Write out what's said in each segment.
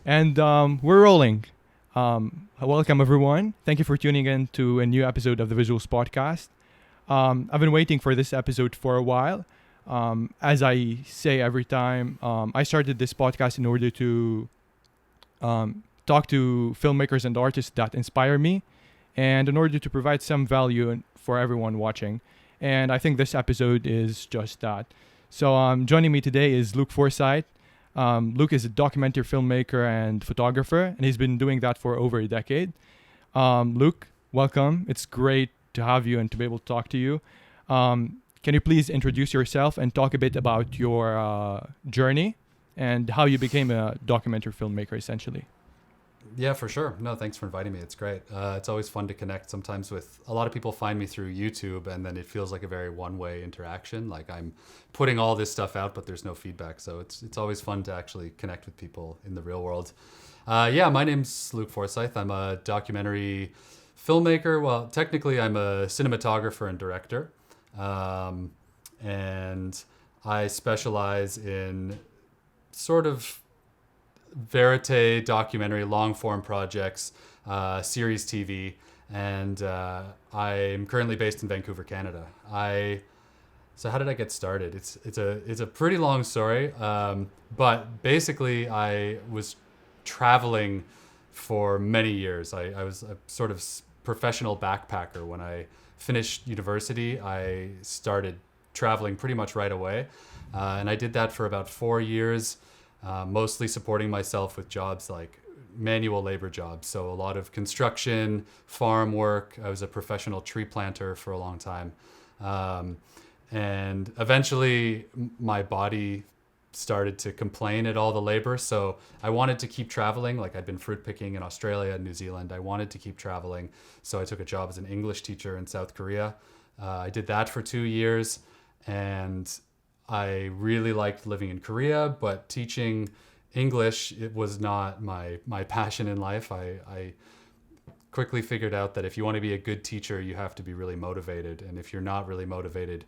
And we're rolling. Welcome, everyone. Thank you for tuning in to a new episode of the Visuals Podcast. I've been waiting for this episode for a while. As I say every time, I started this podcast in order to talk to filmmakers and artists that inspire me, and in order to provide some value for everyone watching. And I think this episode is just that. So joining me today is Luc Forsyth. Luc is a documentary filmmaker and photographer, and he's been doing that for over a decade. Luc, welcome. It's great to have you and to be able to talk to you. Can you please introduce yourself and talk a bit about your journey and how you became a documentary filmmaker, essentially? Yeah, for sure. No, thanks for inviting me. It's great. It's always fun to connect sometimes with a lot of people find me through YouTube, and then it feels like a very one-way interaction. Like I'm putting all this stuff out, but there's no feedback. So it's always fun to actually connect with people in the real world. Yeah, my name's Luc Forsyth. I'm a documentary filmmaker. Well, technically I'm a cinematographer and director. And I specialize in sort of verite documentary long form projects, series TV, and I'm currently based in Vancouver, Canada. So how did I get started? It's a pretty long story, but basically I was traveling for many years. I was a sort of professional backpacker. When I finished university, I started traveling pretty much right away, and I did that for about 4 years. Mostly supporting myself with jobs like manual labor jobs. So a lot of construction, farm work. I was a professional tree planter for a long time. And eventually my body started to complain at all the labor. So I wanted to keep traveling. Like I'd been fruit picking in Australia and New Zealand. I wanted to keep traveling. So I took a job as an English teacher in South Korea. I did that for 2 years, and I really liked living in Korea, but teaching English, it was not my passion in life. I quickly figured out that if you want to be a good teacher, you have to be really motivated. And if you're not really motivated,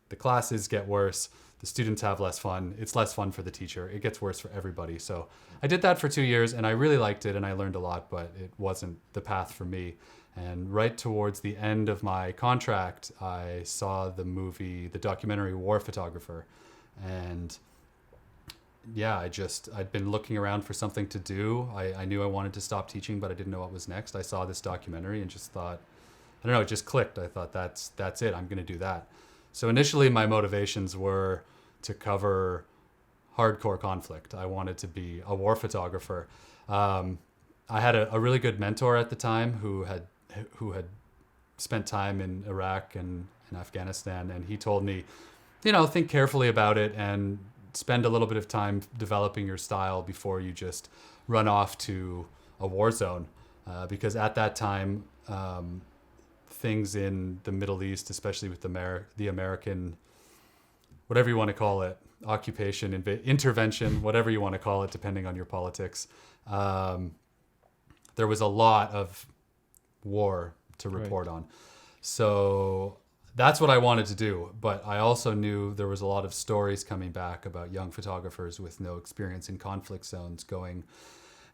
the classes get worse, the students have less fun, it's less fun for the teacher, it gets worse for everybody. So I did that for 2 years, and I really liked it, and I learned a lot, but it wasn't the path for me. And right towards the end of my contract, I saw the documentary War Photographer. And yeah, I'd been looking around for something to do. I knew I wanted to stop teaching, but I didn't know what was next. I saw this documentary and just thought, I don't know, it just clicked. I thought that's it. I'm going to do that. So initially my motivations were to cover hardcore conflict. I wanted to be a war photographer. I had a really good mentor at the time who had spent time in Iraq and in Afghanistan, and he told me, think carefully about it and spend a little bit of time developing your style before you just run off to a war zone. Because at that time, things in the Middle East, especially with the American, whatever you want to call it, occupation, intervention, whatever you want to call it, depending on your politics, there was a lot of war to report on. So that's what I wanted to do. But I also knew there was a lot of stories coming back about young photographers with no experience in conflict zones going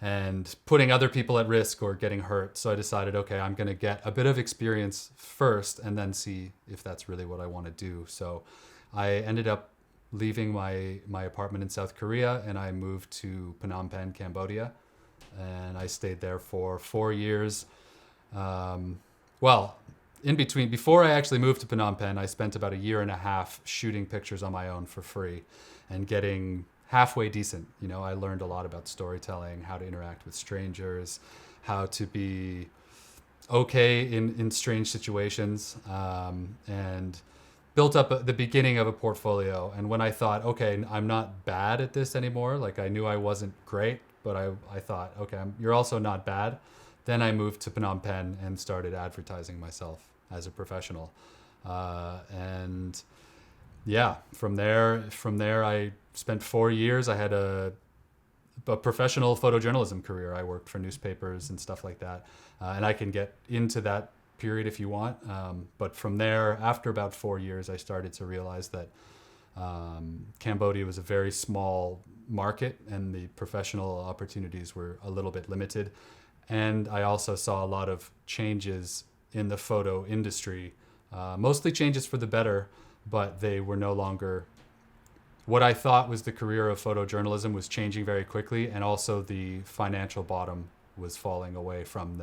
and putting other people at risk or getting hurt. So I decided, okay, I'm going to get a bit of experience first and then see if that's really what I want to do. So I ended up leaving my apartment in South Korea, and I moved to Phnom Penh, Cambodia. And I stayed there for 4 years. In between, before I actually moved to Phnom Penh, I spent about 1.5 years shooting pictures on my own for free and getting halfway decent. I learned a lot about storytelling, how to interact with strangers, how to be okay in strange situations, and built up the beginning of a portfolio. And when I thought, okay, I'm not bad at this anymore, like I knew I wasn't great, but I thought, okay, you're also not bad. Then I moved to Phnom Penh and started advertising myself as a professional. And yeah, from there I spent 4 years. I had a professional photojournalism career. I worked for newspapers and stuff like that. And I can get into that period if you want. But from there, after about 4 years, I started to realize that Cambodia was a very small market, and the professional opportunities were a little bit limited. And I also saw a lot of changes in the photo industry, mostly changes for the better, but they were no longer what I thought was the career of photojournalism was changing very quickly, and also the financial bottom was falling away from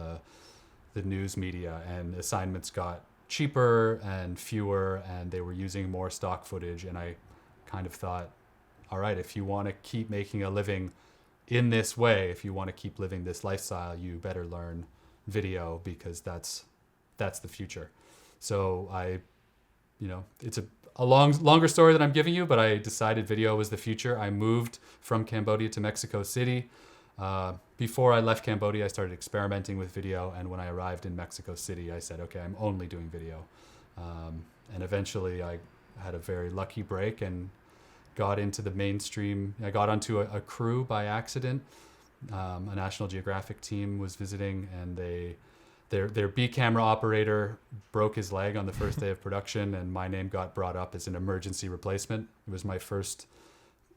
the news media, and assignments got cheaper and fewer, and they were using more stock footage. And I kind of thought, all right, if you want to keep making a living in this way, if you want to keep living this lifestyle, you better learn video, because that's the future. So it's a longer story that I'm giving you, but I decided video was the future. I moved from Cambodia to Mexico City. Before I left Cambodia, I started experimenting with video. And when I arrived in Mexico City, I said, okay, I'm only doing video. And eventually I had a very lucky break and got into the mainstream. I got onto a crew by accident. A National Geographic team was visiting, and their B camera operator broke his leg on the first day of production, and my name got brought up as an emergency replacement. It was my first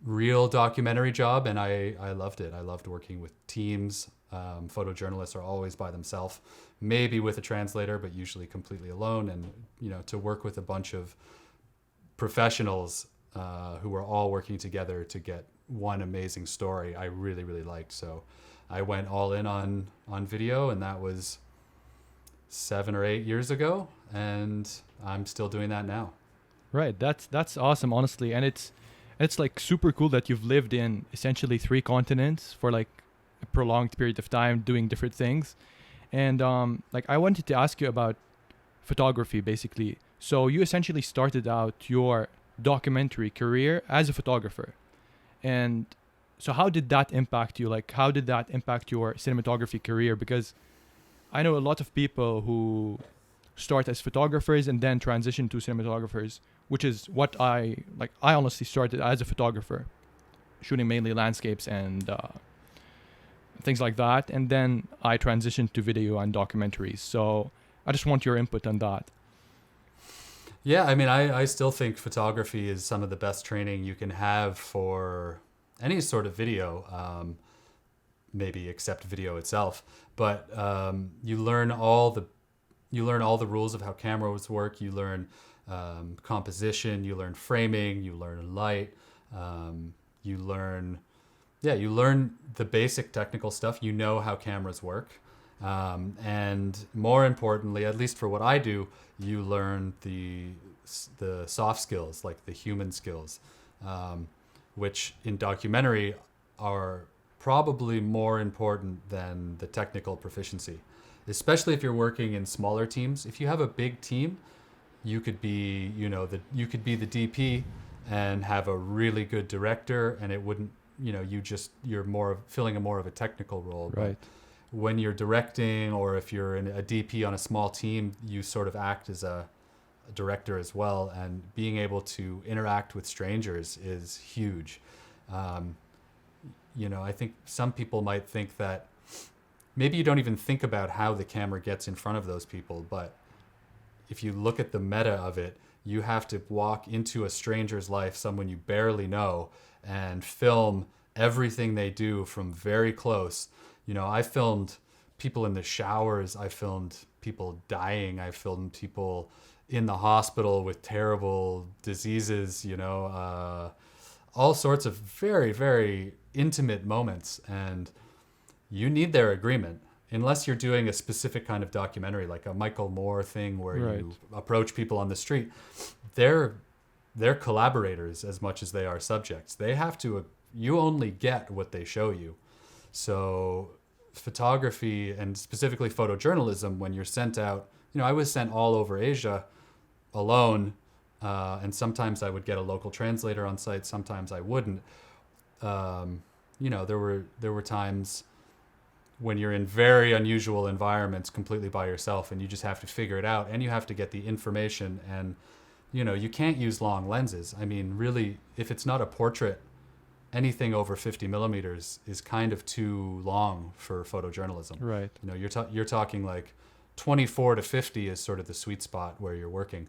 real documentary job, and I loved it. I loved working with teams. Photojournalists are always by themselves, maybe with a translator, but usually completely alone. And to work with a bunch of professionals who were all working together to get one amazing story, I really, really liked. So I went all in on video, and that was 7 or 8 years ago, and I'm still doing that now. Right. That's awesome, honestly. And it's like super cool that you've lived in essentially 3 continents for like a prolonged period of time doing different things. And like I wanted to ask you about photography, basically. So you essentially started out your documentary career as a photographer. And so how did that impact you? Like, how did that impact your cinematography career? Because I know a lot of people who start as photographers and then transition to cinematographers, which is what I honestly started as a photographer, shooting mainly landscapes and things like that. And then I transitioned to video and documentaries. So I just want your input on that. Yeah, I mean, I still think photography is some of the best training you can have for any sort of video, maybe except video itself. But you learn all the rules of how cameras work. You learn composition. You learn framing. You learn light. You learn the basic technical stuff. You know how cameras work. And more importantly, at least for what I do, you learn the soft skills, like the human skills, which in documentary are probably more important than the technical proficiency, especially if you're working in smaller teams. If you have a big team, you could be, you could be the DP and have a really good director, and it wouldn't, you're more filling more of a technical role. Right. But when you're directing, or if you're a DP on a small team, you sort of act as a director as well, and being able to interact with strangers is huge. I think some people might think that maybe you don't even think about how the camera gets in front of those people, but if you look at the meta of it, you have to walk into a stranger's life, someone you barely know, and film everything they do from very close. I filmed people in the showers. I filmed people dying. I filmed people in the hospital with terrible diseases, all sorts of very, very intimate moments. And you need their agreement. Unless you're doing a specific kind of documentary, like a Michael Moore thing where you approach people on the street, they're collaborators as much as they are subjects. They have to, you only get what they show you. So photography, and specifically photojournalism, when you're sent out, I was sent all over Asia alone, and sometimes I would get a local translator on site, sometimes I wouldn't. There were times when you're in very unusual environments completely by yourself, and you just have to figure it out, and you have to get the information, and you can't use long lenses. I mean, really, if it's not a portrait, anything over 50 millimeters is kind of too long for photojournalism. Right. You're talking like 24 to 50 is sort of the sweet spot where you're working.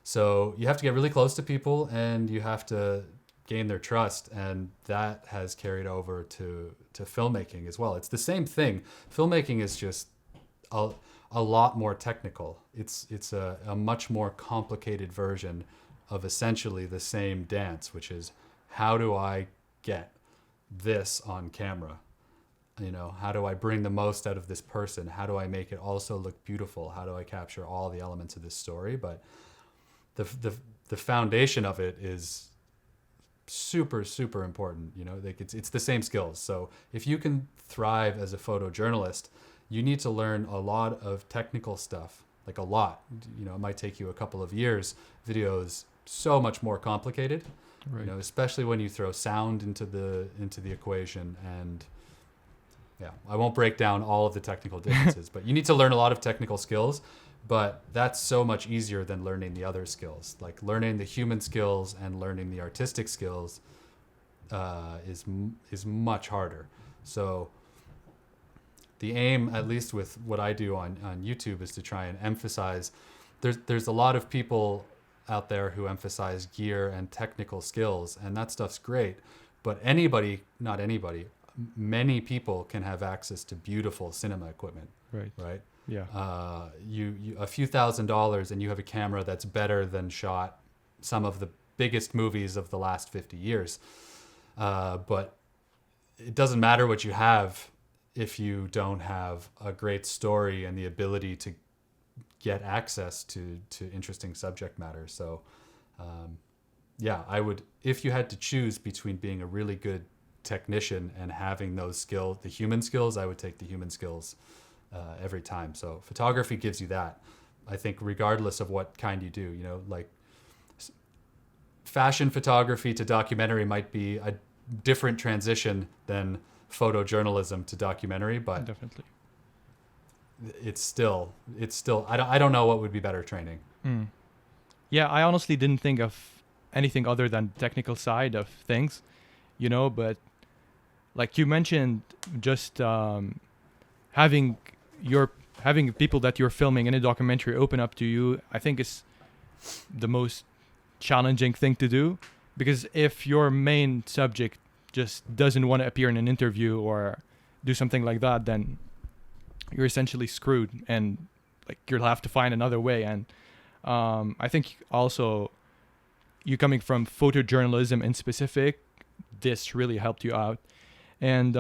So you have to get really close to people, and you have to gain their trust, and that has carried over to filmmaking as well. It's the same thing. Filmmaking is just a lot more technical. It's a much more complicated version of essentially the same dance, which is, how do I get this on camera? You know, how do I bring the most out of this person? How do I make it also look beautiful? How do I capture all the elements of this story? But the foundation of it is super, super important. You know, like it's the same skills. So if you can thrive as a photojournalist, you need to learn a lot of technical stuff, like a lot. You know, it might take you a couple of years. Video is so much more complicated, Right. you know, especially when you throw sound into the equation. And yeah, I won't break down all of the technical differences, but you need to learn a lot of technical skills. But that's so much easier than learning the other skills. Like learning the human skills and learning the artistic skills is much harder. So the aim, at least with what I do on YouTube, is to try and emphasize. There's a lot of people out there who emphasize gear and technical skills, and that stuff's great. But not anybody, many people can have access to beautiful cinema equipment. Right. Yeah. You a few $1,000s and you have a camera that's better than shot some of the biggest movies of the last 50 years. But it doesn't matter what you have if you don't have a great story and the ability to get access to interesting subject matter. So, yeah, I would, if you had to choose between being a really good technician and having those skills, the human skills, I would take the human skills every time. So photography gives you that, I think, regardless of what kind you do. You know, like fashion photography to documentary might be a different transition than photojournalism to documentary, but Definitely. it's still I don't know what would be better training. Yeah, I honestly didn't think of anything other than technical side of things, you know, but like you mentioned, just having people that you're filming in a documentary open up to you, I think is the most challenging thing to do, because if your main subject just doesn't want to appear in an interview or do something like that, then you're essentially screwed, and like you'll have to find another way. And I think also you coming from photojournalism in specific, this really helped you out. And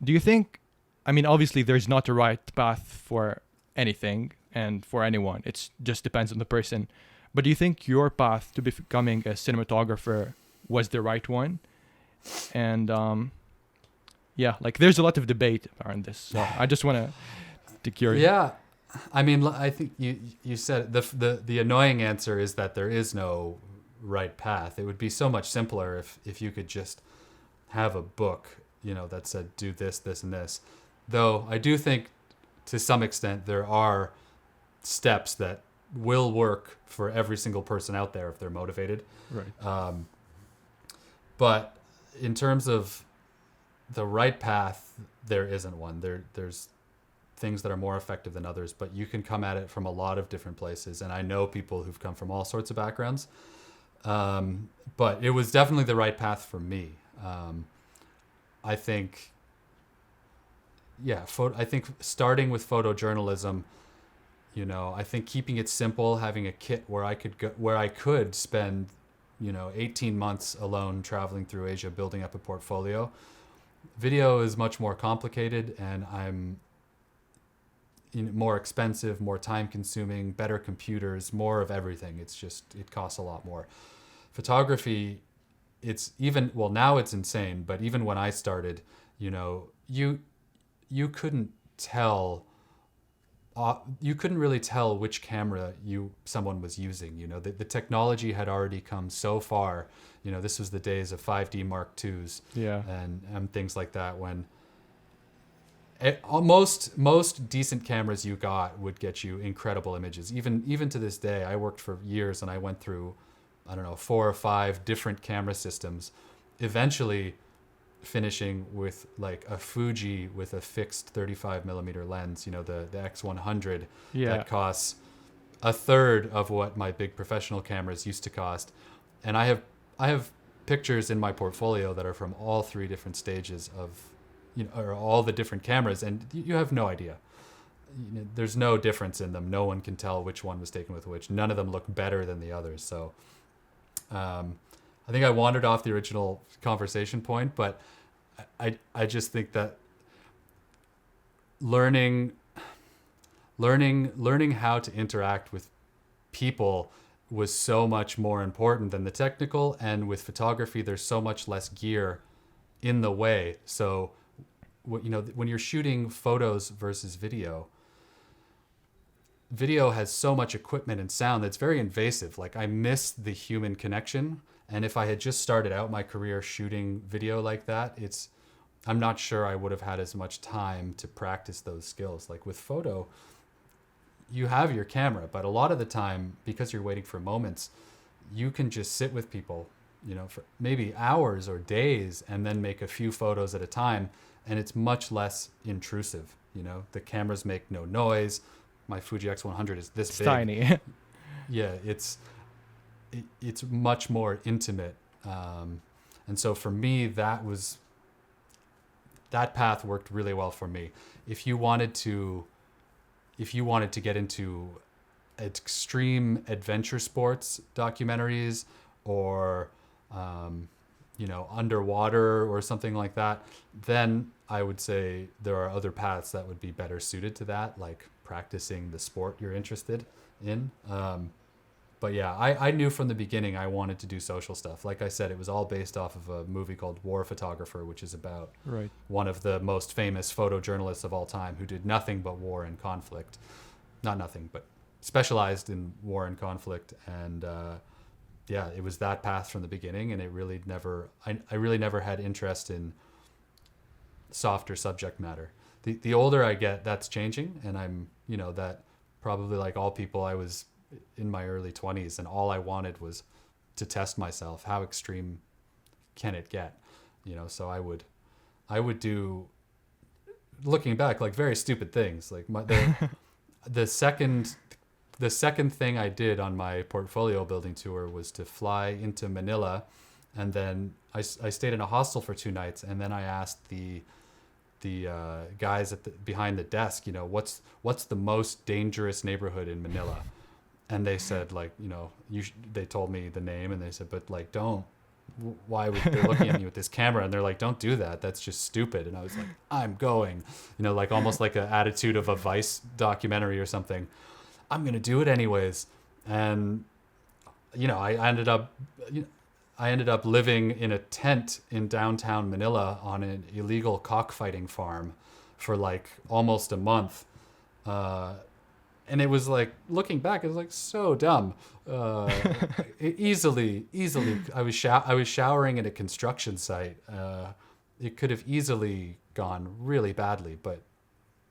do you think, I mean, obviously there's not a right path for anything and for anyone. It just depends on the person. But do you think your path to becoming a cinematographer was the right one? And yeah, like there's a lot of debate around this. So I just want to curious. Yeah, I mean, I think you said the annoying answer is that there is no right path. It would be so much simpler if you could just have a book, you know, that said do this, this, and this. Though I do think to some extent there are steps that will work for every single person out there if they're motivated. Right. But in terms of the right path, there isn't one. There's things that are more effective than others, but you can come at it from a lot of different places. And I know people who've come from all sorts of backgrounds. But it was definitely the right path for me. I think, I think starting with photojournalism, you know, I think keeping it simple, having a kit where I could spend, you know, 18 months alone traveling through Asia, building up a portfolio. Video is much more complicated, and I'm more expensive, more time consuming, better computers, more of everything. It costs a lot more. Photography, now it's insane, but even when I started, you know, you couldn't really tell which camera someone was using. You know, the technology had already come so far. You know, this was the days of 5D Mark IIs, Yeah. and things like that, when most decent cameras you got would get you incredible images. Even to this day, I worked for years and I went through, I don't know, 4 or 5 different camera systems, eventually finishing with like a Fuji with a fixed 35 millimeter lens, you know, the X100 Yeah. that costs a third of what my big professional cameras used to cost. And I have pictures in my portfolio that are from all three different stages of, or all the different cameras, and you have no idea. There's no difference in them. No one can tell which one was taken with which. None of them look better than the others. So I think I wandered off the original conversation point, but I just think that learning how to interact with people was so much more important than the technical. And with photography, there's so much less gear in the way. So, when you're shooting photos versus video has so much equipment and sound that's very invasive. Like, I miss the human connection. And if I had just started out my career shooting video like that, I'm not sure I would have had as much time to practice those skills. Like with photo, you have your camera, but a lot of the time, because you're waiting for moments, you can just sit with people, for maybe hours or days, and then make a few photos at a time. And it's much less intrusive. The cameras make no noise. My Fuji X100 is this big. Tiny. Yeah, it's much more intimate. And so for me, that path worked really well for me. If you wanted to get into extreme adventure sports documentaries, or underwater or something like that, then I would say there are other paths that would be better suited to that, like practicing the sport you're interested in. But yeah, I knew from the beginning I wanted to do social stuff. Like I said, it was all based off of a movie called War Photographer, which is about one of the most famous photojournalists of all time who did nothing but war and conflict. Not nothing, but specialized in war and conflict. And yeah, it was that path from the beginning, and I really never had interest in softer subject matter. The older I get, that's changing, and I'm, that probably like all people, I was in my early 20s, and all I wanted was to test myself. How extreme can it get? So I would do, looking back, like very stupid things. Like the second thing I did on my portfolio building tour was to fly into Manila, and then I stayed in a hostel for 2 nights, and then I asked the guys behind the desk, what's the most dangerous neighborhood in Manila? And they said, like, they told me the name, and they said, but like, why would they're looking at me with this camera, and they're like, don't do that, that's just stupid. And I was like, I'm going, like almost like an attitude of a Vice documentary or something. I'm gonna do it anyways. And I ended up living in a tent in downtown Manila on an illegal cockfighting farm for like almost a month. And it was like, looking back, it was like so dumb. Easily, I was showering at a construction site. It could have easily gone really badly, but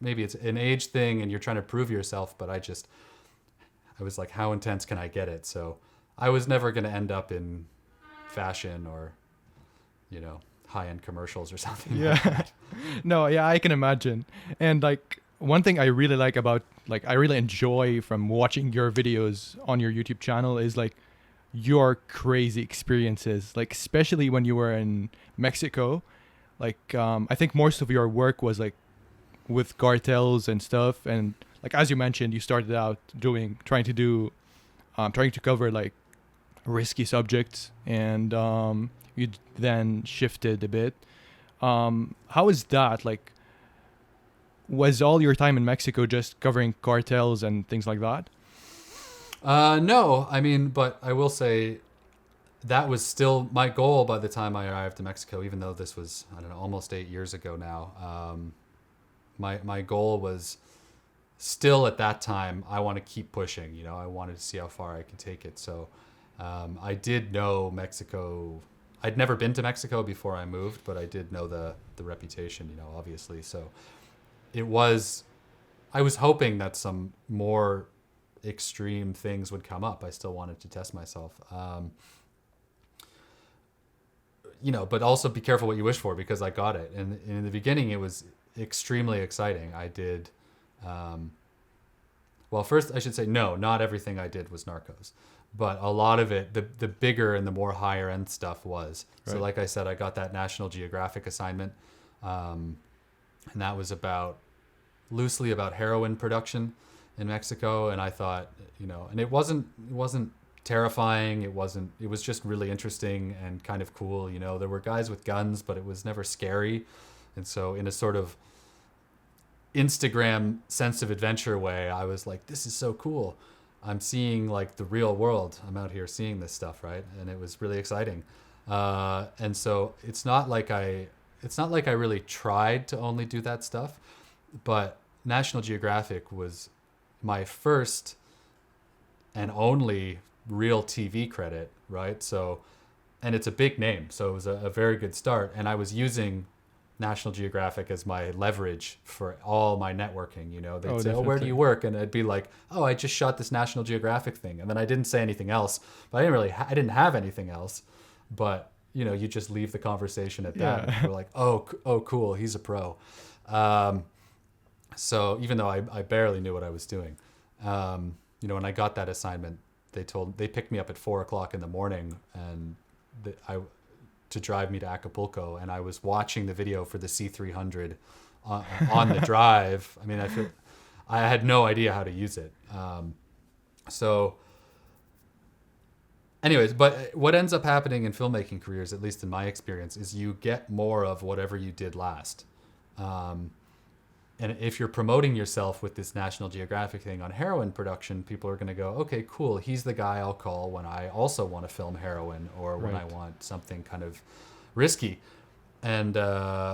maybe it's an age thing and you're trying to prove yourself. But I was like, how intense can I get it? So I was never going to end up in fashion or, high-end commercials or something. Yeah. Like that. No, yeah, I can imagine. And like, one thing I really like about, I really enjoy from watching your videos on your YouTube channel is like your crazy experiences, like especially when you were in Mexico. Like, I think most of your work was like with cartels and stuff. And like, as you mentioned, you started out trying to cover like risky subjects, and you then shifted a bit. How is that? Like, was all your time in Mexico just covering cartels and things like that? No, I mean, but I will say that was still my goal by the time I arrived to Mexico, even though this was, I don't know, almost 8 years ago now. My goal was still at that time, I want to keep pushing, I wanted to see how far I could take it. So I did know Mexico. I'd never been to Mexico before I moved, but I did know the reputation, obviously. So I was hoping that some more extreme things would come up. I still wanted to test myself. But also be careful what you wish for, because I got it. And in the beginning, it was extremely exciting. I did, Well, first I should say no, not everything I did was Narcos, but a lot of it, the bigger and the more higher end stuff was. So Right. like I said, I got that National Geographic assignment, and that was loosely about heroin production in Mexico. And I thought, and it wasn't terrifying. It was just really interesting and kind of cool. There were guys with guns, but it was never scary. And so in a sort of Instagram sense of adventure way, I was like, this is so cool. I'm seeing like the real world. I'm out here seeing this stuff, right? And it was really exciting. And so it's not like I really tried to only do that stuff, but National Geographic was my first and only real TV credit, right? So, and it's a big name, so it was a very good start. And I was using National Geographic as my leverage for all my networking. They'd say, "Oh, where do you work?" And I'd be like, "Oh, I just shot this National Geographic thing." And then I didn't say anything else, but I didn't have anything else. But you just leave the conversation at that. Yeah. And we're like, "Oh, cool, he's a pro." So even though I barely knew what I was doing, when I got that assignment, they picked me up at 4:00 in the morning and to drive me to Acapulco, and I was watching the video for the C300 on the drive. I mean, I had no idea how to use it. So anyways, but what ends up happening in filmmaking careers, at least in my experience, is you get more of whatever you did last. And if you're promoting yourself with this National Geographic thing on heroin production, people are going to go, okay, cool. He's the guy I'll call when I also want to film heroin or when I want something kind of risky. And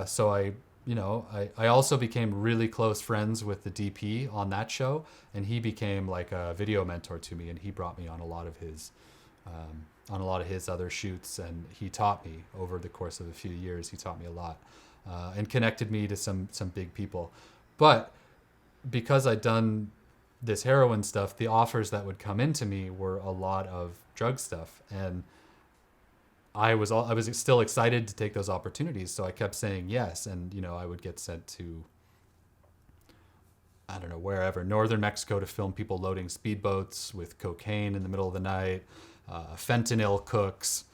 so I also became really close friends with the DP on that show, and he became like a video mentor to me, and he brought me on a lot of his other shoots, and he taught me over the course of a few years. He taught me a lot. And connected me to some big people. But because I'd done this heroin stuff, the offers that would come into me were a lot of drug stuff. And I was still excited to take those opportunities. So I kept saying yes. And, I would get sent to, I don't know, wherever, northern Mexico, to film people loading speedboats with cocaine in the middle of the night, fentanyl cooks,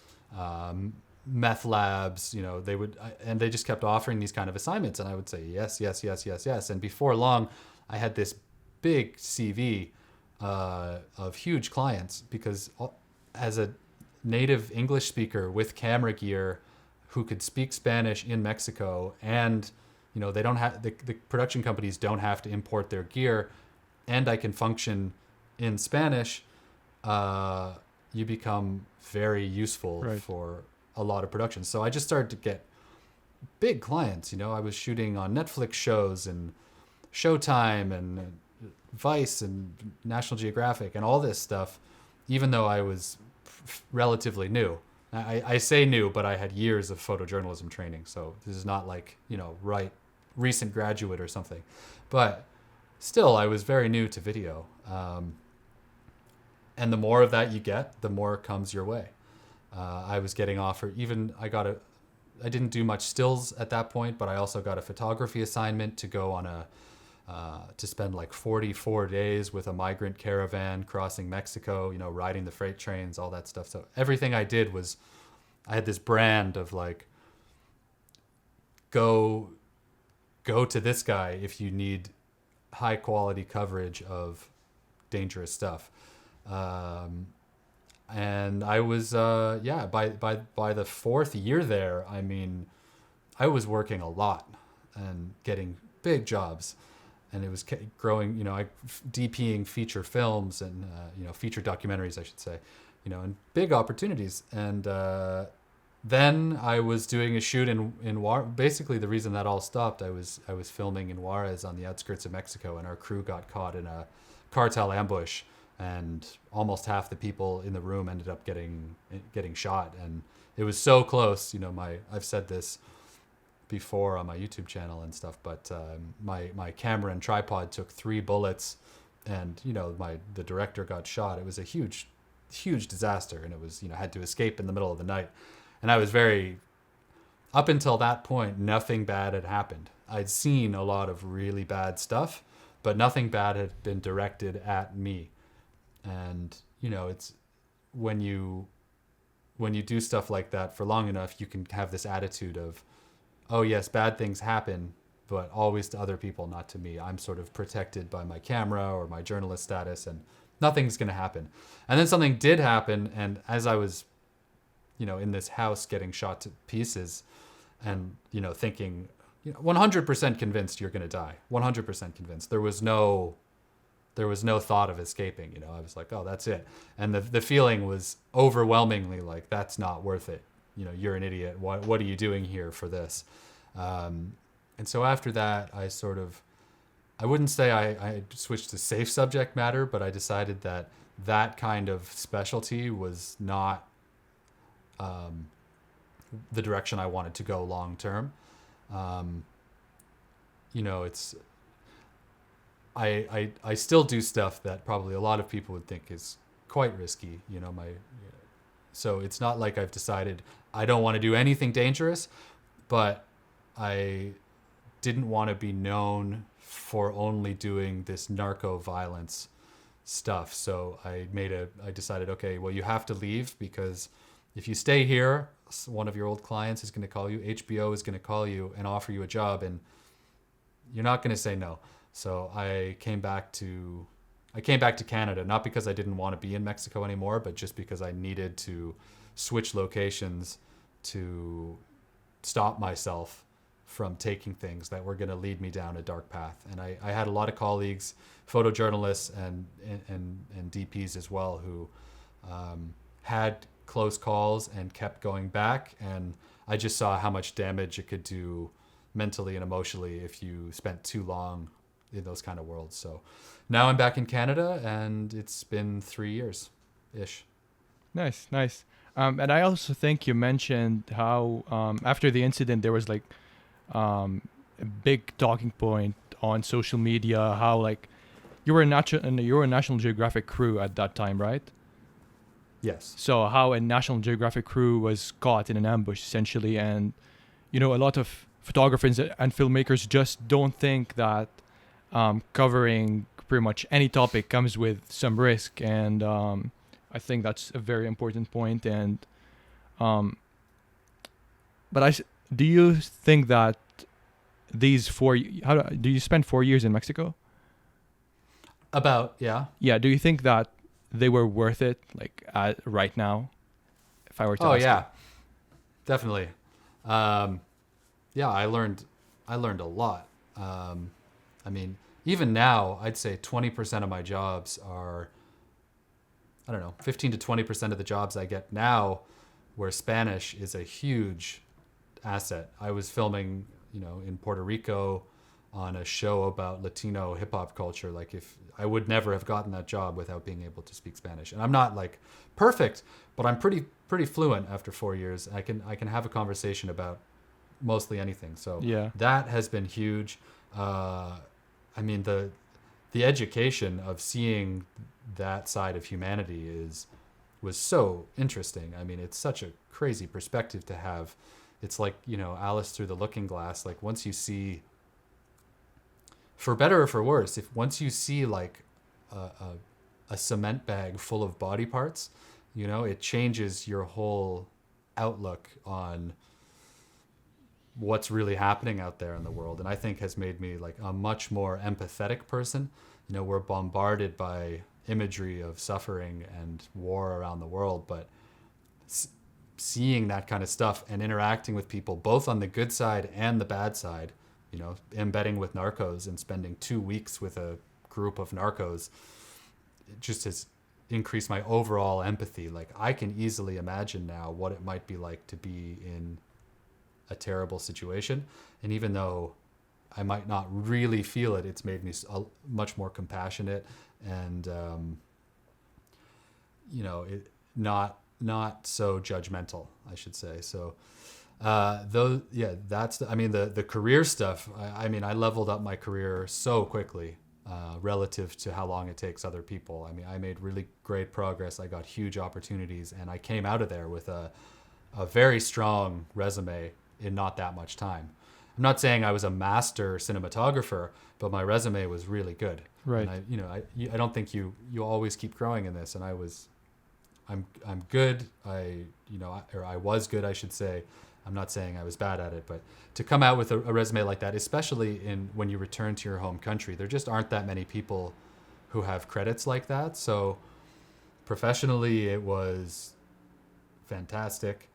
meth labs. They just kept offering these kind of assignments, and I would say yes, yes, yes, yes, yes. And before long, I had this big CV of huge clients, because as a native English speaker with camera gear who could speak Spanish in Mexico, and they don't have the production companies don't have to import their gear, and I can function in Spanish, you become very useful for a lot of productions. So I just started to get big clients. I was shooting on Netflix shows and Showtime and Vice and National Geographic and all this stuff, even though I was relatively new. I say new, but I had years of photojournalism training. So this is not like, recent graduate or something. But still, I was very new to video. And the more of that you get, the more comes your way. I was getting offered, I didn't do much stills at that point, but I also got a photography assignment to go on to spend like 44 days with a migrant caravan crossing Mexico, riding the freight trains, all that stuff. So everything I did I had this brand of like, go to this guy if you need high quality coverage of dangerous stuff. And I was, by the fourth year there, I mean, I was working a lot and getting big jobs, and it was growing, DPing feature films and, feature documentaries, I should say, and big opportunities. And then I was doing a shoot in Juarez. Basically, the reason that all stopped, I was filming in Juarez on the outskirts of Mexico, and our crew got caught in a cartel ambush. And almost half the people in the room ended up getting shot, and it was so close. I've said this before on my YouTube channel and stuff, but my camera and tripod took 3 bullets, and the director got shot. It was a huge disaster, and it was had to escape in the middle of the night. And I was up until that point, nothing bad had happened. I'd seen a lot of really bad stuff, but nothing bad had been directed at me. And it's when you do stuff like that for long enough, you can have this attitude of, oh yes, bad things happen, but always to other people, not to me. I'm sort of protected by my camera or my journalist status, and nothing's going to happen. And then something did happen, and as I was, in this house getting shot to pieces, and thinking, 100% convinced you're going to die, 100% convinced. There was no thought of escaping. I was like, oh, that's it. And the feeling was overwhelmingly like, that's not worth it. You're an idiot. What are you doing here for this? And so after that, I wouldn't say I switched to safe subject matter, but I decided that kind of specialty was not the direction I wanted to go long term. It's I still do stuff that probably a lot of people would think is quite risky. So it's not like I've decided I don't want to do anything dangerous, but I didn't want to be known for only doing this narco violence stuff. So I decided, okay, well, you have to leave, because if you stay here, one of your old clients is going to call you, HBO is going to call you and offer you a job, and you're not going to say no. So I came back to Canada, not because I didn't want to be in Mexico anymore, but just because I needed to switch locations to stop myself from taking things that were going to lead me down a dark path. And I had a lot of colleagues, photojournalists and DPs as well, who had close calls and kept going back. And I just saw how much damage it could do mentally and emotionally if you spent too long in those kind of worlds. So now I'm back in Canada, and it's been 3 years ish. Nice. And I also think you mentioned how after the incident there was like a big talking point on social media, how like you were a National Geographic crew at that time, right? Yes. So how a National Geographic crew was caught in an ambush essentially, and a lot of photographers and filmmakers just don't think that covering pretty much any topic comes with some risk, and I think that's a very important point. And do you think that these do you spend 4 years in Mexico? About, yeah. Yeah. Do you think that they were worth it, like right now, if I were to ask yeah, you? definitely. I learned a lot. I mean, even now, I'd say 20% of my jobs are, 15 to 20% of the jobs I get now, where Spanish is a huge asset. I was filming, in Puerto Rico on a show about Latino hip hop culture. Like, if I would never have gotten that job without being able to speak Spanish. And I'm not like perfect, but I'm pretty fluent after 4 years. I can have a conversation about mostly anything. So Yeah. that has been huge. I mean, the education of seeing that side of humanity was so interesting. I mean, it's such a crazy perspective to have. It's like, Alice through the looking glass. Like, once you see, for better or for worse, once you see like a cement bag full of body parts, it changes your whole outlook on what's really happening out there in the world. And I think has made me like a much more empathetic person. We're bombarded by imagery of suffering and war around the world, but seeing that kind of stuff and interacting with people both on the good side and the bad side, embedding with narcos and spending 2 weeks with a group of narcos, it just has increased my overall empathy. Like, I can easily imagine now what it might be like to be in a terrible situation. And even though I might not really feel it, it's made me much more compassionate and, not so judgmental, I should say. So, that's the career stuff. I leveled up my career so quickly, relative to how long it takes other people. I mean, I made really great progress. I got huge opportunities, and I came out of there with a very strong resume in not that much time. I'm not saying I was a master cinematographer, but my resume was really good. Right. And I don't think you always keep growing in this. And I'm good. I was good, I should say. I'm not saying I was bad at it, but to come out with a resume like that, especially when you return to your home country, there just aren't that many people who have credits like that. So professionally, it was fantastic.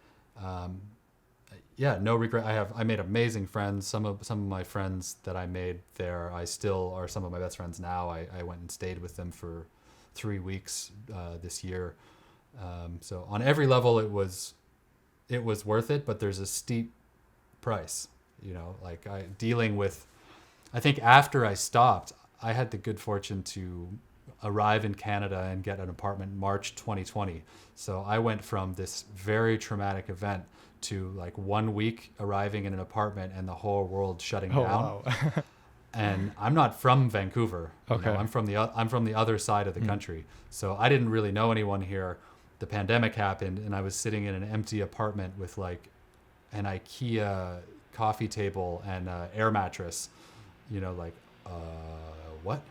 Yeah, no regret. I made amazing friends. Some of my friends that I made there, I still are some of my best friends now. I went and stayed with them for 3 weeks this year. So on every level, it was worth it. But there's a steep price. Like I think after I stopped, I had the good fortune to arrive in Canada and get an apartment March 2020. So I went from this very traumatic event to like 1 week arriving in an apartment and the whole world shutting Oh, down. wow. And I'm not from Vancouver. Okay. I'm from the other side of the country. So I didn't really know anyone here. The pandemic happened and I was sitting in an empty apartment with like an IKEA coffee table and an air mattress. Like what?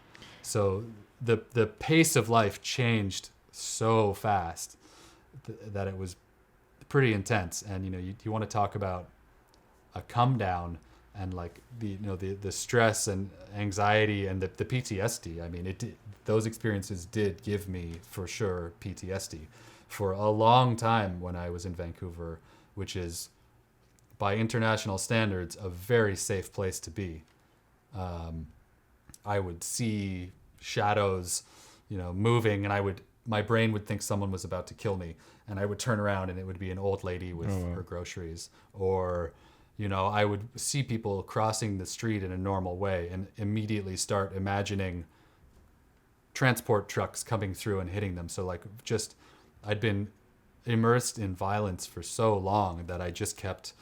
So the pace of life changed so fast that it was pretty intense. And you want to talk about a come down and like the stress and anxiety and the PTSD. I mean, those experiences did give me for sure PTSD for a long time when I was in Vancouver, which is by international standards a very safe place to be. I would see shadows, moving, and my brain would think someone was about to kill me, and I would turn around and it would be an old lady with her groceries, or I would see people crossing the street in a normal way and immediately start imagining transport trucks coming through and hitting them. So like I'd been immersed in violence for so long that I just kept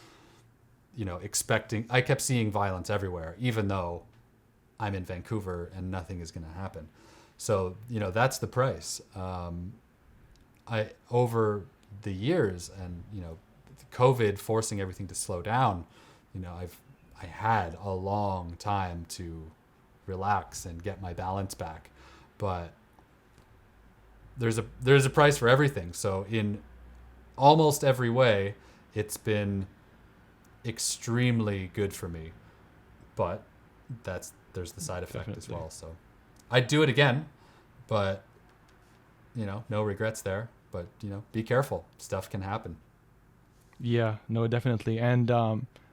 I kept seeing violence everywhere, even though I'm in Vancouver and nothing is going to happen. So, that's the price. Over the years and, COVID forcing everything to slow down, I had a long time to relax and get my balance back, but there's a price for everything. So in almost every way, it's been extremely good for me, but there's the side effect as well. So I'd do it again, but no regrets there. But be careful, stuff can happen. Yeah, no, definitely. And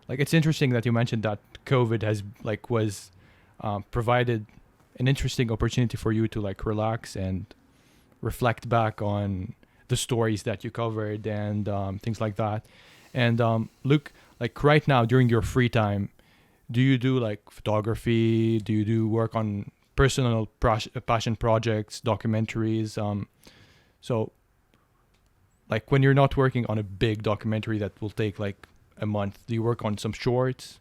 like it's interesting that you mentioned that COVID was provided an interesting opportunity for you to like relax and reflect back on the stories that you covered and things like that. And Luc, like right now during your free time, do you do like photography? Do you do work on personal passion projects, documentaries? So like when you're not working on a big documentary that will take like a month, do you work on some shorts?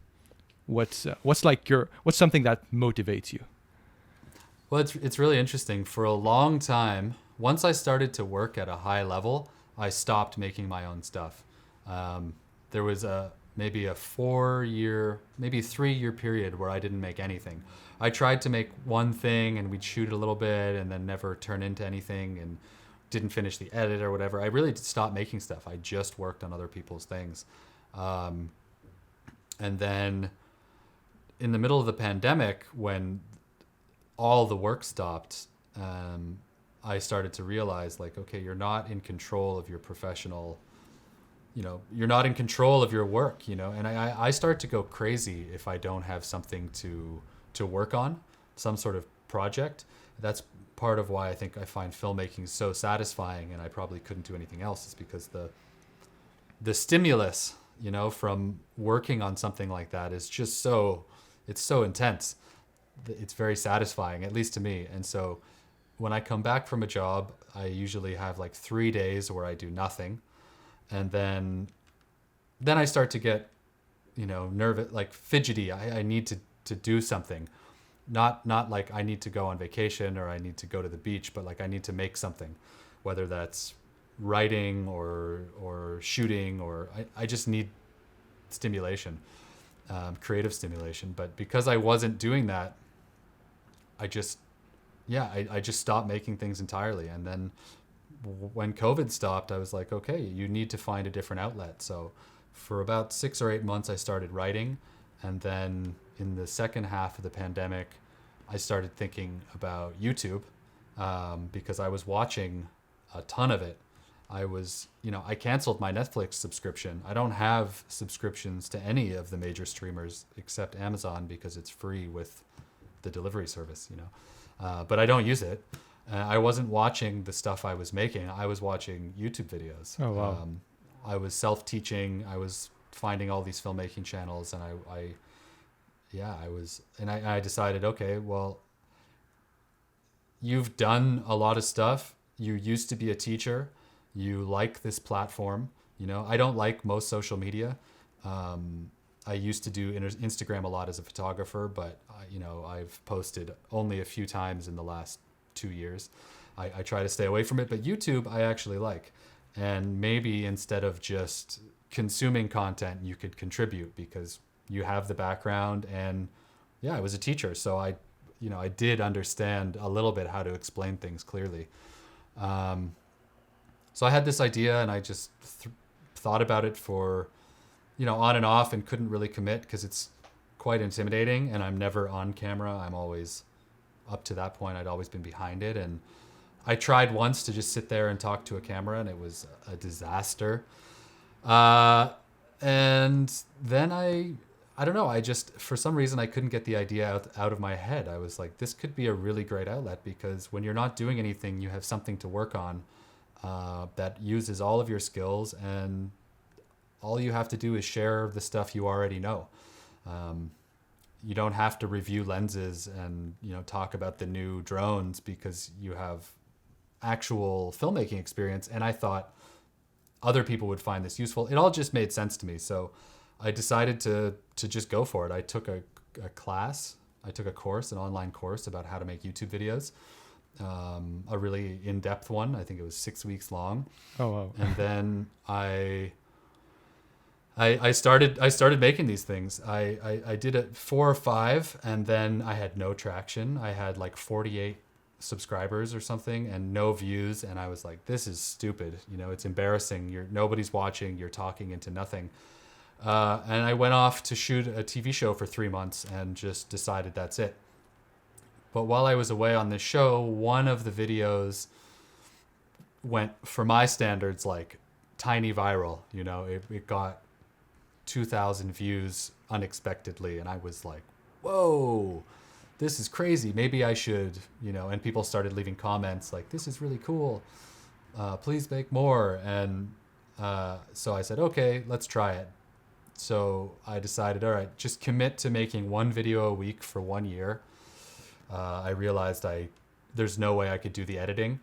What's something that motivates you? Well, it's really interesting. For a long time, once I started to work at a high level, I stopped making my own stuff. There was maybe a 4-year, maybe 3-year period where I didn't make anything. I tried to make one thing and we'd shoot a little bit and then never turn into anything and didn't finish the edit or whatever. I really stopped making stuff. I just worked on other people's things. And then in the middle of the pandemic, when all the work stopped, I started to realize like, okay, you're not in control of your professional, you're not in control of your work, and I start to go crazy if I don't have something to work on, some sort of project. That's part of why I think I find filmmaking so satisfying, and I probably couldn't do anything else, is because the stimulus, from working on something like that is just it's so intense. It's very satisfying, at least to me. And so when I come back from a job, I usually have like 3 days where I do nothing. And then I start to get, nervous, like fidgety. I need to do something. Not like I need to go on vacation or I need to go to the beach, but like I need to make something, whether that's writing or shooting, or I just need stimulation. creative stimulation. But because I wasn't doing that, I just, I just stopped making things entirely. And then when COVID stopped, I was like, okay, you need to find a different outlet. So for about 6 or 8 months, I started writing. And then in the second half of the pandemic, I started thinking about YouTube, because I was watching a ton of it. I canceled my Netflix subscription. I don't have subscriptions to any of the major streamers except Amazon because it's free with the delivery service, but I don't use it. I wasn't watching the stuff I was making. I was watching YouTube videos. Oh, wow. I was self-teaching. I was finding all these filmmaking channels, and I decided, okay, well, you've done a lot of stuff. You used to be a teacher. You like this platform. I don't like most social media. I used to do Instagram a lot as a photographer, but I've posted only a few times in the last 2 years. I try to stay away from it, but YouTube I actually like. And maybe instead of just consuming content, you could contribute because you have the background. And I was a teacher, so I did understand a little bit how to explain things clearly. So I had this idea, and I just thought about it for, on and off, and couldn't really commit because it's quite intimidating, and I'm never on camera. I'm always, up to that point, I'd always been behind it. And I tried once to just sit there and talk to a camera, and it was a disaster. And then I don't know, I just, for some reason, I couldn't get the idea out of my head. I was like, this could be a really great outlet, because when you're not doing anything, you have something to work on that uses all of your skills, and all you have to do is share the stuff you already know. You don't have to review lenses and talk about the new drones because you have actual filmmaking experience. And I thought other people would find this useful. It all just made sense to me. So I decided to just go for it. I took a class. I took a course, an online course about how to make YouTube videos. A really in-depth one. I think it was 6 weeks long. Oh, wow. And then I started making these things. I did it 4 or 5, and then I had no traction. I had like 48 subscribers or something and no views, and I was like, this is stupid. It's embarrassing. Nobody's watching. You're talking into nothing. And I went off to shoot a TV show for 3 months and just decided that's it. But while I was away on this show, one of the videos went, for my standards, like tiny viral. It got 2,000 views unexpectedly, and I was like, whoa, this is crazy. Maybe I should, and people started leaving comments like, this is really cool. Please make more. And so I said, okay, let's try it. So I decided, all right, just commit to making 1 video a week for 1 year. I realized there's no way I could do the editing.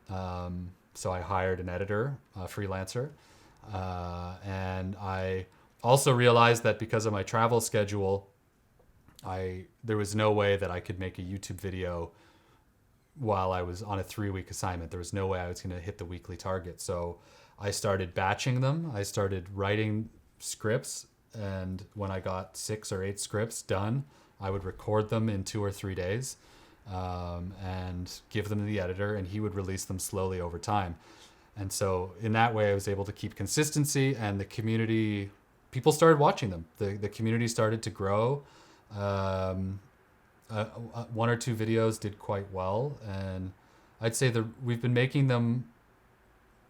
So I hired an editor, a freelancer. And I also realized that because of my travel schedule, there was no way that I could make a YouTube video while I was on a 3-week assignment. There was no way I was going to hit the weekly target. So I started batching them. I started writing scripts, and when I got 6 or 8 scripts done, I would record them in 2 or 3 days and give them to the editor, and he would release them slowly over time. And so in that way, I was able to keep consistency, and the community, people started watching them. The community started to grow. 1 or 2 videos did quite well, and I'd say we've been making them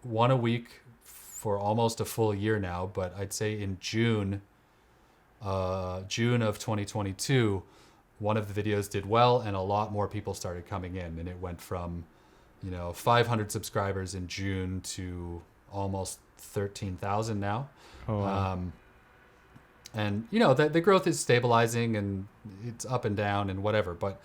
1 a week for almost a full year now. But I'd say in June of 2022, one of the videos did well, and a lot more people started coming in, and it went from 500 subscribers in June to almost 13,000 now. Oh, wow. And the growth is stabilizing, and it's up and down and whatever, but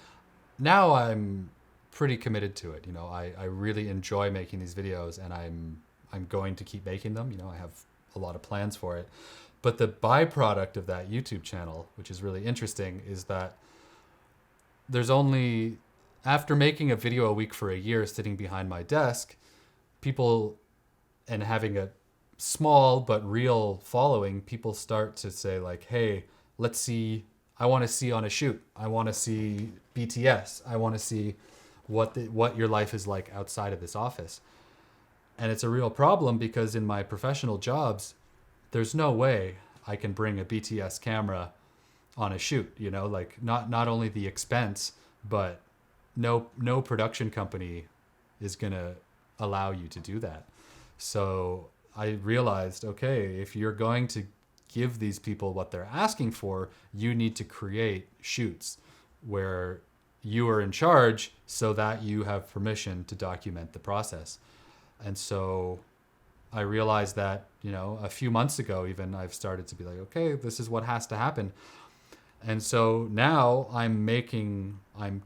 now I'm pretty committed to it. I really enjoy making these videos, and I'm going to keep making them. I have a lot of plans for it. But the byproduct of that YouTube channel, which is really interesting, is that there's only, after making a video a week for a year, sitting behind my desk, people, and having a small but real following, people start to say like, hey, I want to see on a shoot. I want to see BTS. I want to see what your life is like outside of this office. And it's a real problem because in my professional jobs, there's no way I can bring a BTS camera on a shoot, like not only the expense, but no production company is going to allow you to do that. So I realized, okay, if you're going to give these people what they're asking for, you need to create shoots where you are in charge so that you have permission to document the process. And so I realized that, a few months ago, even I've started to be like, okay, this is what has to happen. And so now I'm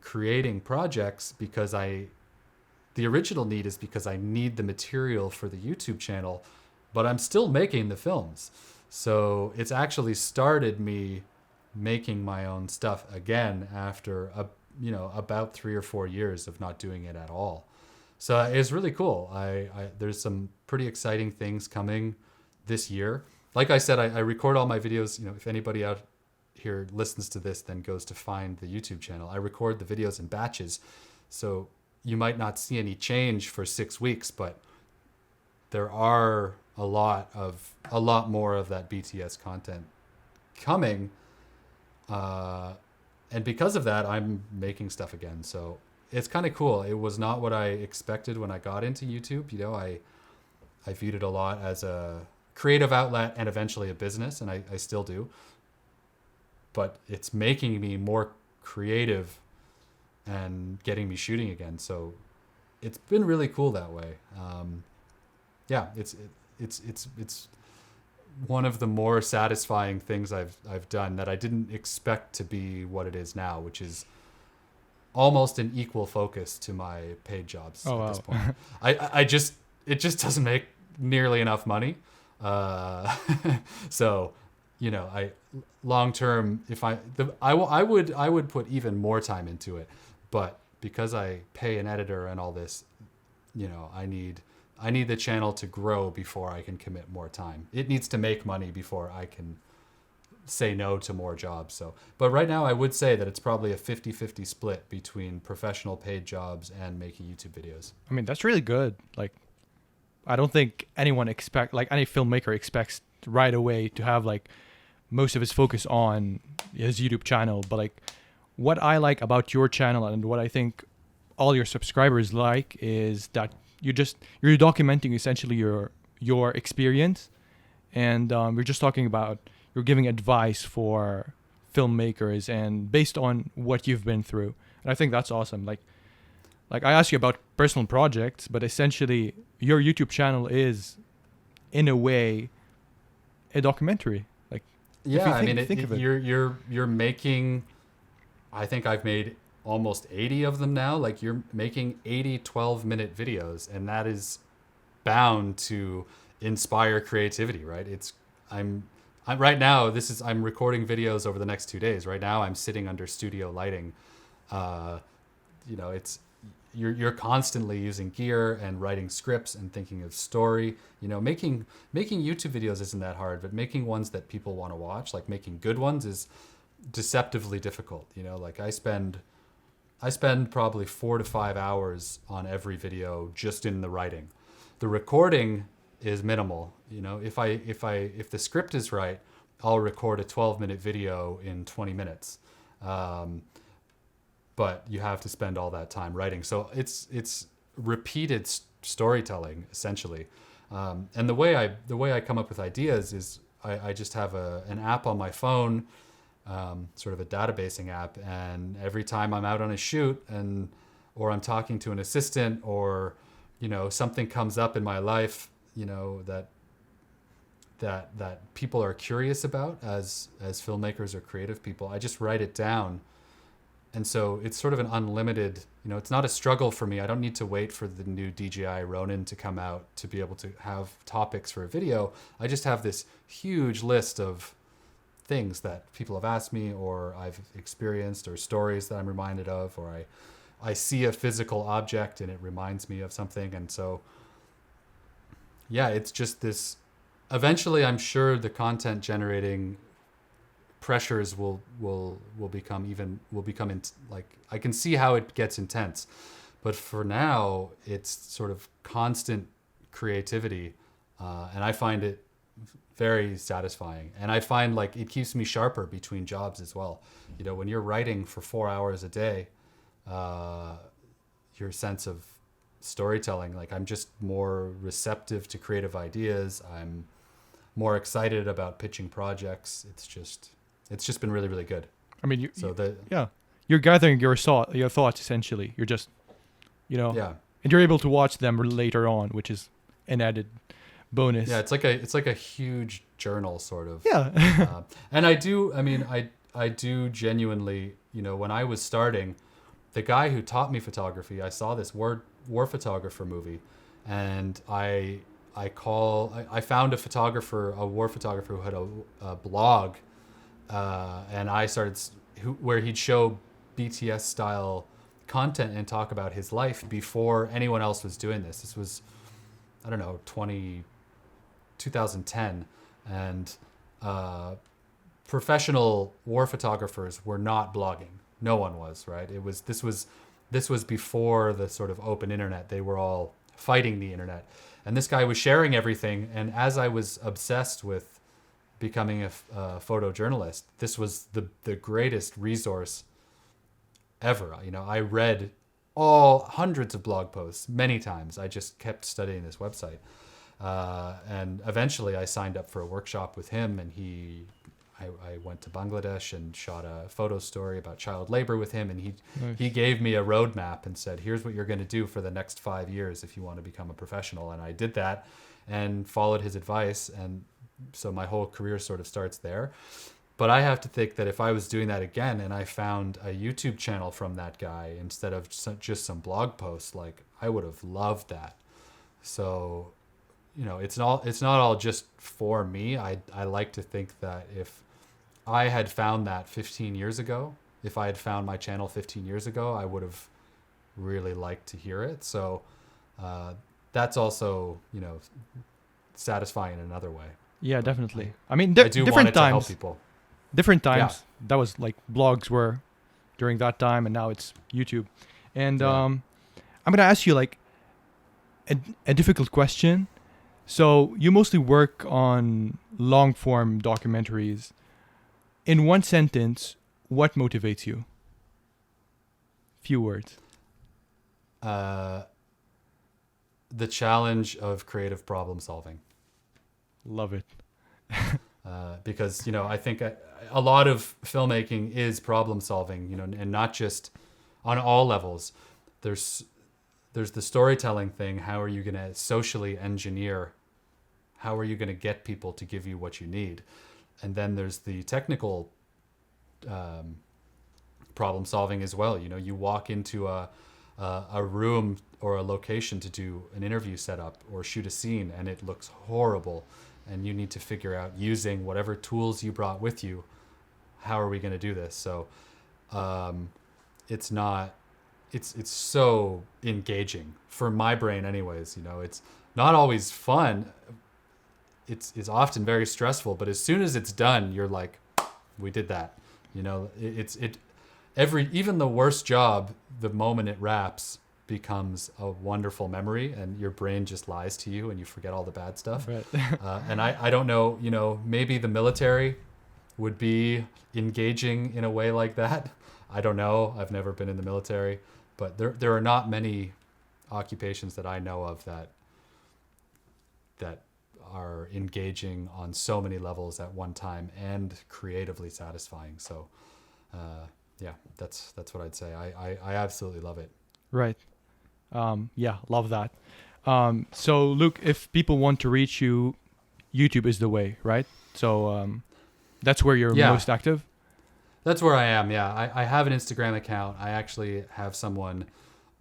creating projects because the original need is because I need the material for the YouTube channel, but I'm still making the films. So it's actually started me making my own stuff again after about 3 or 4 years of not doing it at all. So it's really cool. There's some pretty exciting things coming this year. Like I said, I record all my videos. If anybody out here listens to this, then goes to find the YouTube channel, I record the videos in batches. So you might not see any change for 6 weeks, but there are a lot more of that BTS content coming. And because of that, I'm making stuff again. So it's kind of cool. It was not what I expected when I got into YouTube. I viewed it a lot as a creative outlet and eventually a business, and I still do. But it's making me more creative and getting me shooting again. So it's been really cool that way. It's one of the more satisfying things I've done that I didn't expect to be what it is now, which is almost an equal focus to my paid jobs at this point. It just doesn't make nearly enough money. So, I long term, I would put even more time into it, but because I pay an editor and all this, I need the channel to grow before I can commit more time. It needs to make money before I can say no to more jobs. So, but right now I would say that it's probably a 50-50 split between professional paid jobs and making YouTube videos. I mean, that's really good. Like, I don't think any filmmaker expects right away to have like most of his focus on his YouTube channel. But like, what I like about your channel and what I think all your subscribers like is that you're documenting essentially your experience, and we're just talking about, you're giving advice for filmmakers and based on what you've been through. And I think that's awesome. Like I asked you about personal projects, but essentially your YouTube channel is in a way a documentary. Like, yeah, you're making, I think I've made almost 80 of them now. Like, you're making 80 12-minute videos, and that is bound to inspire creativity, right? I'm right now, I'm recording videos over the next 2 days. Right now I'm sitting under studio lighting. You're constantly using gear and writing scripts and thinking of story. Making YouTube videos isn't that hard, but making ones that people want to watch, like making good ones, is deceptively difficult. Like I spend probably 4 to 5 hours on every video just in the writing. The recording is minimal. If the script is right, I'll record a 12-minute video in 20 minutes. But you have to spend all that time writing. So it's repeated storytelling essentially. And the way I come up with ideas is I just have an app on my phone, sort of a databasing app, and every time I'm out on a shoot or I'm talking to an assistant, or something comes up in my life, that people are curious about as filmmakers or creative people, I just write it down. And so it's sort of an unlimited, it's not a struggle for me. I don't need to wait for the new DJI Ronin to come out to be able to have topics for a video. I just have this huge list of things that people have asked me, or I've experienced, or stories that I'm reminded of, or I see a physical object and it reminds me of something. And so, yeah, it's just this, eventually I'm sure the content generating pressures will become like, I can see how it gets intense, but for now it's sort of constant creativity, and I find it very satisfying, and I find like it keeps me sharper between jobs as well. You know, when you're writing for 4 hours a day, your sense of storytelling, like I'm just more receptive to creative ideas. I'm more excited about pitching projects. It's just been really, really good. I mean, yeah, you're gathering your thoughts essentially. You're just, yeah, and you're able to watch them later on, which is an added bonus. Yeah, it's like a huge journal sort of. Yeah. And I do genuinely, when I was starting, the guy who taught me photography, I saw this war photographer movie, and I found a war photographer who had a blog, and I started where he'd show BTS style content and talk about his life before anyone else was doing this. This was, I don't know, 2010, and professional war photographers were not blogging. No one was, right? This was before the sort of open internet. They were all fighting the internet, and this guy was sharing everything. And as I was obsessed with becoming a photojournalist, this was the greatest resource ever. I read hundreds of blog posts many times. I just kept studying this website. And eventually I signed up for a workshop with him, and I went to Bangladesh and shot a photo story about child labor with him, and he gave me a roadmap and said, here's what you're going to do for the next 5 years if you want to become a professional. And I did that and followed his advice, and so my whole career sort of starts there. But I have to think that if I was doing that again and I found a YouTube channel from that guy instead of just some blog posts, like, I would have loved that. So it's not all just for me. I like to think that if I had found that 15 years ago, if I had found my channel 15 years ago, I would have really liked to hear it. So that's also, satisfying in another way. Yeah, definitely. I mean, I do want it to help people. Different times. Yeah. That was like blogs were during that time, and now it's YouTube. And I'm going to ask you like a difficult question. So you mostly work on long form documentaries. In one sentence, what motivates you? Few words. The challenge of creative problem solving. Love it. Because, I think a lot of filmmaking is problem solving, and not just on all levels. There's the storytelling thing. How are you going to socially engineer? How are you going to get people to give you what you need? And then there's the technical problem solving as well. You walk into a room or a location to do an interview setup or shoot a scene, and it looks horrible. And you need to figure out, using whatever tools you brought with you, how are we going to do this? So it's so engaging for my brain anyways. It's not always fun. It's often very stressful, but as soon as it's done, you're like, we did that. Even the worst job, the moment it wraps, becomes a wonderful memory, and your brain just lies to you and you forget all the bad stuff. Right. And I don't know, maybe the military would be engaging in a way like that. I don't know. I've never been in the military, but there are not many occupations that I know of that are engaging on so many levels at one time and creatively satisfying. So that's what I'd say. I absolutely love it. Right. Love that. So Luc, if people want to reach you, YouTube is the way, right? So that's where you're most active? That's where I am, yeah. I have an Instagram account. I actually have someone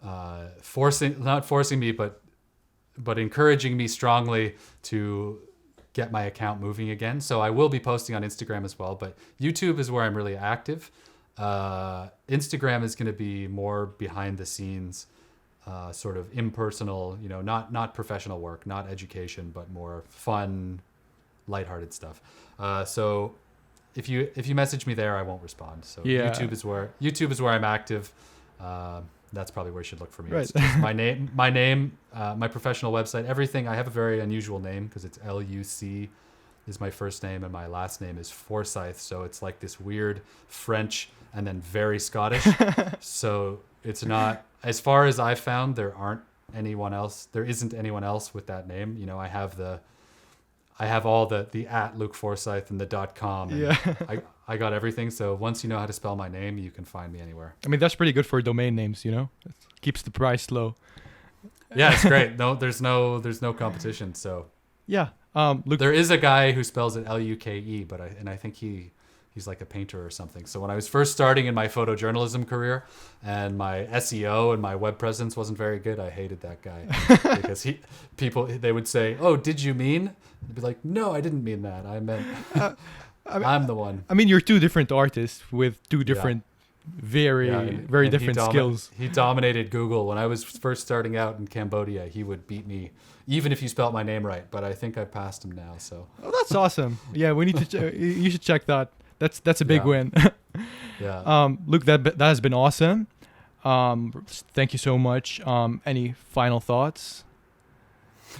not forcing me, but encouraging me strongly to get my account moving again. So I will be posting on Instagram as well, but YouTube is where I'm really active. Instagram is going to be more behind the scenes, sort of impersonal, not professional work, not education, but more fun, lighthearted stuff. So if you message me there, I won't respond. So Yeah. YouTube is where I'm active. That's probably where you should look for me. Right. It's just my name, my professional website, everything. I have a very unusual name because it's Luc is my first name and my last name is Forsyth. So it's like this weird French and then very Scottish. So it's not, as far as I've found, there isn't anyone else with that name. You know, I have all the at Luc Forsyth and the .com. And Yeah. I got everything. So once you know how to spell my name, you can find me anywhere. I mean, that's pretty good for domain names, you know? It keeps the price low. Yeah, it's great. No, there's no competition. So Yeah. Luke, there is a guy who spells it Luke, but I think he's like a painter or something. So when I was first starting in my photojournalism career and my SEO and my web presence wasn't very good, I hated that guy because they would say, "Oh, did you mean?" I'd be like, "No, I didn't mean that. I meant I'm the one." I mean, you're two different artists with two different, very and different skills. He dominated Google. When I was first starting out in Cambodia, he would beat me, even if you spelt my name right. But I think I passed him now. So Oh, that's awesome. Yeah, we need to. You should check that. That's a big win. yeah. Luke, that has been awesome. Thank you so much. Any final thoughts?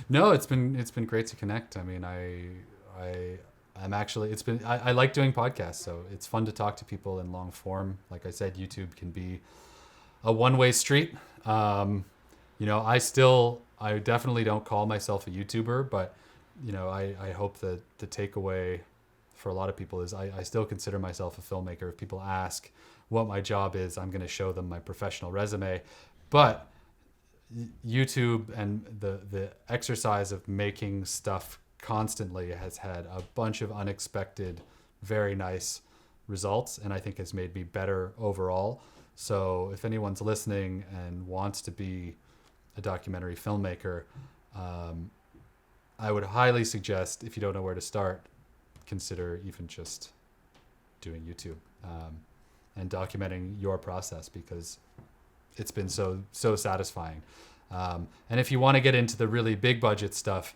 No, it's been great to connect. I mean, I'm actually, I like doing podcasts, so it's fun to talk to people in long form. Like I said, YouTube can be a one-way street. You know, I definitely don't call myself a YouTuber, but you know, I hope that the takeaway for a lot of people is I still consider myself a filmmaker. If people ask what my job is, I'm going to show them my professional resume. But YouTube and the exercise of making stuff constantly has had a bunch of unexpected, very nice results, and I think has made me better overall. So if anyone's listening and wants to be a documentary filmmaker, I would highly suggest, if you don't know where to start, consider even just doing YouTube and documenting your process, because it's been so satisfying. And if you want to get into the really big budget stuff,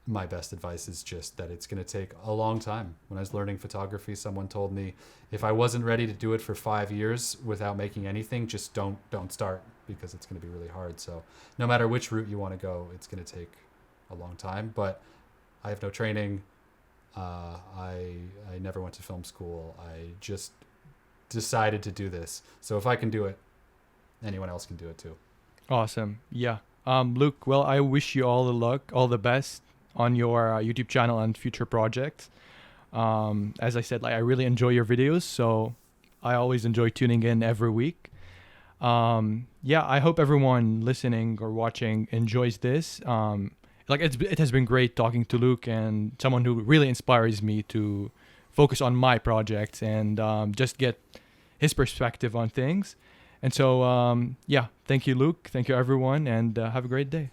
my best advice is just that it's going to take a long time. When I was learning photography, someone told me if I wasn't ready to do it for 5 years without making anything, just don't start, because it's going to be really hard. So no matter which route you want to go, it's going to take a long time. But I have no training. I never went to film school. I just decided to do this. So if I can do it, anyone else can do it too. Awesome. Yeah. Luke, well, I wish you all the luck, all the best on your YouTube channel and future projects. As I said, like, I really enjoy your videos, so I always enjoy tuning in every week. Yeah, I hope everyone listening or watching enjoys this. Like, it has been great talking to Luke, and someone who really inspires me to focus on my projects and just get his perspective on things. And so, yeah, thank you, Luke. Thank you, everyone, and have a great day.